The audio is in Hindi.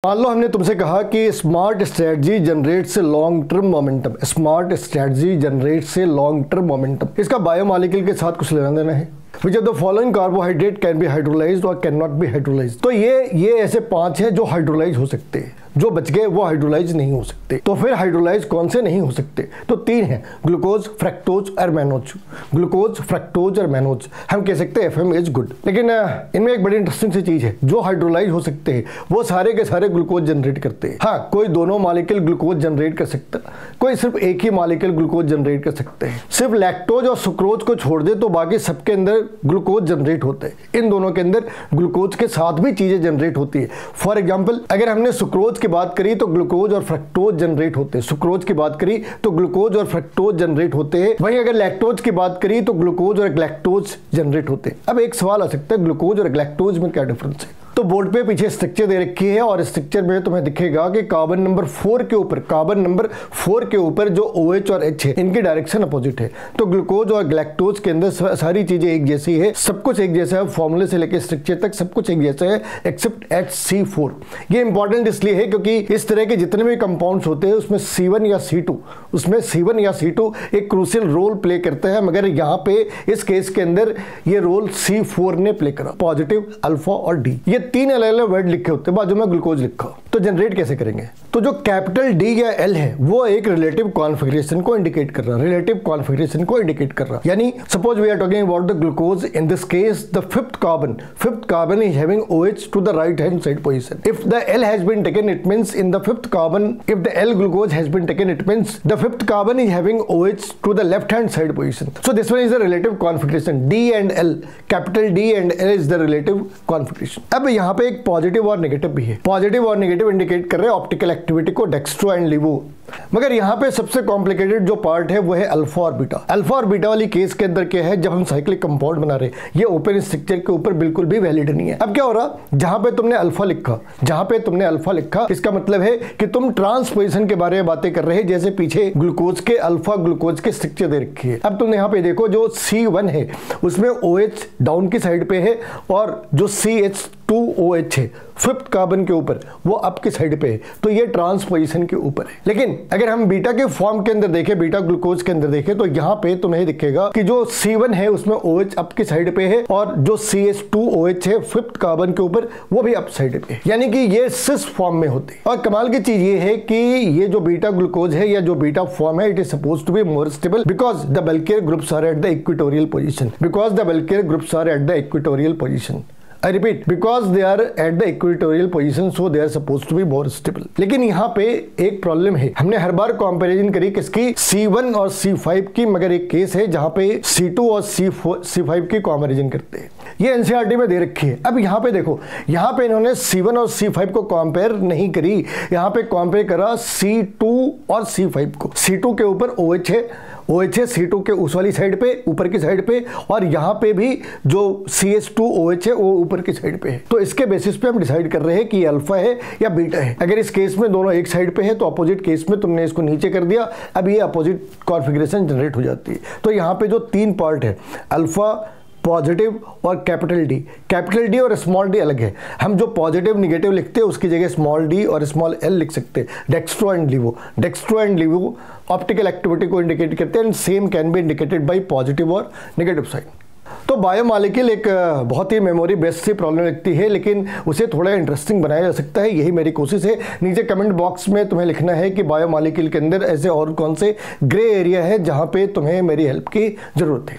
मान लो हमने तुमसे कहा कि smart strategy generates long term momentum. Smart strategy generates long term momentum, इसका बायोमॉलिक्यूल के साथ कुछ लेना देना है। Which of the following carbohydrate can be hydrolyzed और cannot be hydrolyzed? तो ये ऐसे 5 हैं जो हाइड्रोलाइज हो सकते हैं, जो बच गए वो हाइड्रोलाइज नहीं हो सकते। तो फिर हाइड्रोलाइज कौन से नहीं हो सकते? तो 3 हैं, ग्लूकोज, फ्रक्टोज और मैनोज। ग्लूकोज, फ्रक्टोज और मैनोज हम कह सकते हैं FM इज गुड। लेकिन इनमें एक बड़ी इंटरेस्टिंग सी चीज है, जो हाइड्रोलाइज हो सकते हैं वो सारे के सारे ग्लूकोज जनरेट करते हैं। हाँ, कोई दोनों मॉलिक्यूल ग्लूकोज जनरेट कर सकता, कोई सिर्फ एक ही मॉलिक्यूल ग्लूकोज जनरेट कर सकते हैं। सिर्फ लैक्टोज और सुक्रोज को छोड़ दे तो बाकी सबके अंदर ग्लूकोज जनरेट होते हैं। इन दोनों के अंदर ग्लूकोज के साथ भी चीजें जनरेट होती है। फॉर एग्जांपल, अगर हमने सुक्रोज की बात करी तो ग्लूकोज और फ्रक्टोज जनरेट होते हैं। सुक्रोज की बात करी तो ग्लूकोज और फ्रक्टोज जनरेट होते हैं। वहीं अगर लैक्टोज की बात करी तो ग्लूकोज और ग्लैक्टोज जनरेट होते हैं। अब एक सवाल आ सकता है, ग्लूकोज और ग्लैक्टोज में क्या डिफरेंस है? तो बोर्ड पे पीछे स्ट्रक्चर दे रखी है और स्ट्रक्चर में तुम्हें दिखेगा कि कार्बन नंबर 4 के ऊपर जो OH और H है इनकी डायरेक्शन अपोजिट है। तो ग्लूकोज और ग्लैक्टोज के अंदर सारी चीजें एक जैसी है, सब कुछ एक जैसा है, फॉर्मूले से लेकर स्ट्रक्चर तक सब कुछ एक जैसा है एक्सेप्ट HC4। ये इंपॉर्टेंट इसलिए है क्योंकि इस तरह के जितने भी कंपाउंड्स होते हैं उसमें C1 या C2 एक क्रूशियल रोल प्ले करता है, मगर यहाँ पे इस केस के अंदर ये रोल C4 ने प्ले करा। पॉजिटिव, अल्फा और डी, ये 3 अलग अलग वर्ड लिखे होते हैं, बाजू में ग्लूकोज लिखा। तो जनरेट कैसे करेंगे? तो जो कैपिटल D या L है वो एक रिलेटिव कॉन्फिगरेशन को इंडिकेट कर रहा है। यानी suppose we are talking about the glucose, in this case the fifth carbon is having OH to the right hand side position. If the L has been taken, it means in the fifth carbon, if the L glucose has been taken, it means the fifth carbon is having OH to the left hand side position. So this one is the relative configuration. D and L, capital D and L is the relative configuration. अब यहाँ पे एक पॉजिटिव और नेगेटिव भी है। पॉजिटिव और नेगेटिव इंडिकेट कर रहे हैं ऑप्टिकल एक्टिविटी को, डेक्स्ट्रो एंड लिवो। मगर यहाँ पे सबसे कॉम्प्लिकेटेड जो पार्ट है वो है अल्फा और बीटा। अल्फा और बीटा वाली केस के अंदर क्या है, जब हम साइक्लिक कंपाउंड बना रहे हैं ये ओपन स्ट्रक्चर के ऊपर बिल्कुल भी वैलिड नहीं है। अब क्या हो रहा, जहां पे तुमने अल्फा लिखा, इसका मतलब है कि तुम ट्रांसपोजिशन के बारे में बातें कर रहे हैं, जैसे पीछे ग्लूकोज के अल्फा ग्लूकोज के स्ट्रक्चर दे रखी है। अब तुम यहाँ पे देखो, जो C1 है उसमें OH डाउन की साइड पे है और जो CH2OH है फिफ्थ कार्बन के ऊपर वो अप की साइड पे है, तो ये ट्रांसपोजिशन के ऊपर है। लेकिन अगर हम बीटा के फॉर्म के अंदर देखें, बीटा ग्लूकोज के अंदर देखें, तो यहाँ पे तुम्हें दिखेगा कि जो C1 है उसमें OH अप की साइड पे है और जो CH2OH है फिफ्थ कार्बन के ऊपर वो भी अप साइड पे है, यानी कि ये सिस फॉर्म में होते हैं। और कमाल की चीज ये है कि ये जो बीटा ग्लूकोज है या जो बीटा फॉर्म है, it is supposed to be more stable because the bulkier groups are at the equatorial position. I repeat, because they are at the equatorial position, so they are supposed to be more stable. लेकिन यहाँ पे एक प्रॉब्लम है, हमने हर बार कंपैरिजन करी किसकी, C1 और C5 की, मगर एक केस है जहाँ पे C2 और C5 की कंपैरिजन करते हैं। ये NCERT में दे रखी है। अब यहाँ पे देखो, यहाँ पे इन्होंने C1 और C5 को कंपेयर नहीं करी, यहाँ पे कंपेयर करा C2 और C5 को। C2 के ऊपर OH है C2 के उस वाली साइड पे, ऊपर की साइड पे, और यहाँ पे भी जो CH2OH है वो ऊपर की साइड पे है। तो इसके बेसिस पे हम डिसाइड कर रहे हैं कि ये अल्फा है या बीटा है। अगर इस केस में दोनों एक साइड पे है तो अपोजिट केस में तुमने इसको नीचे कर दिया, अब ये अपोजिट कॉन्फ़िगरेशन जनरेट हो जाती है। तो यहाँ पे जो 3 पार्ट है, अल्फा, पॉजिटिव और कैपिटल डी और स्मॉल डी अलग है। हम जो पॉजिटिव निगेटिव लिखते हैं उसकी जगह स्मॉल डी और स्मॉल एल लिख सकते हैं। डेक्स्ट्रो एंड लिवो ऑप्टिकल एक्टिविटी को इंडिकेट करते हैं and same can be indicated by positive और नेगेटिव साइन। तो बायोमॉलिक्यूल एक बहुत ही मेमोरी बेस्ड सी प्रॉब्लम लगती है, लेकिन उसे थोड़ा इंटरेस्टिंग बनाया जा सकता है, यही मेरी कोशिश है। नीचे कमेंट बॉक्स में तुम्हें लिखना है कि बायोमॉलिक्यूल के अंदर ऐसे और कौन से ग्रे एरिया है जहां पे तुम्हें मेरी हेल्प की जरूरत है।